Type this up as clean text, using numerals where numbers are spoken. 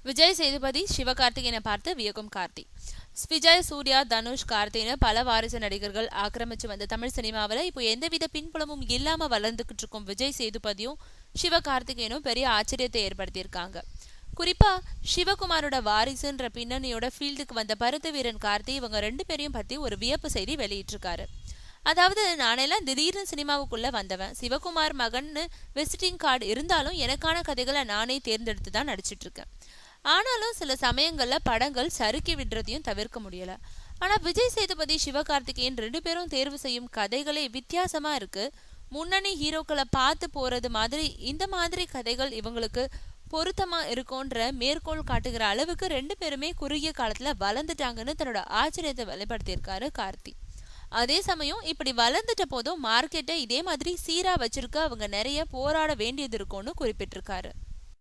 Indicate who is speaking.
Speaker 1: விஜய் சேதுபதி சிவகார்த்திகேயனை பார்த்து வியக்கும் கார்த்தி. விஜய், சூர்யா, தனுஷ், கார்த்தின்னு பல வாரிசு நடிகர்கள் ஆக்கிரமிச்சு வந்த தமிழ் சினிமாவில் இப்போ எந்தவித பின்புலமும் இல்லாம வளர்ந்துகிட்டு இருக்கும் விஜய் சேதுபதியும் சிவகார்த்திகேயனும் பெரிய ஆச்சரியத்தை ஏற்படுத்தியிருக்காங்க. குறிப்பா சிவகுமாரோட வாரிசுன்ற பின்னணியோட ஃபீல்டுக்கு வந்த பருத்த வீரன் கார்த்தி இவங்க 2 பேரையும் பத்தி ஒரு வியப்பு செய்தி வெளியிட்டிருக்காரு. அதாவது, நானெல்லாம் திடீர்னு சினிமாவுக்குள்ள வந்தவன். சிவகுமார் மகன்னு விசிட்டிங் கார்டு இருந்தாலும் எனக்கான கதைகளை நானே தேர்ந்தெடுத்து தான் நடிச்சிட்டு இருக்கேன். ஆனாலும் சில சமயங்கள்ல படங்கள் சறுக்கி விடுறதையும் தவிர்க்க முடியல. ஆனா விஜய் சேதுபதி, சிவகார்த்திகேயன் 2 பேரும் தேர்வு செய்யும் கதைகளே வித்தியாசமா இருக்கு. முன்னணி ஹீரோக்களை பார்த்து போறது மாதிரி இந்த மாதிரி கதைகள் இவங்களுக்கு பொருத்தமா இருக்கும்ன்ற மேற்கோள் காட்டுகிற அளவுக்கு 2 பேருமே குறுகிய காலத்துல வளர்ந்துட்டாங்கன்னு தன்னோட ஆச்சரியத்தை வெளிப்படுத்தியிருக்காரு கார்த்தி. அதே சமயம் இப்படி வளர்ந்துட்ட போதும் மார்க்கெட்டை இதே மாதிரி சீரா வச்சிருக்க அவங்க நிறைய போராட வேண்டியது இருக்கும்னு குறிப்பிட்டிருக்காரு.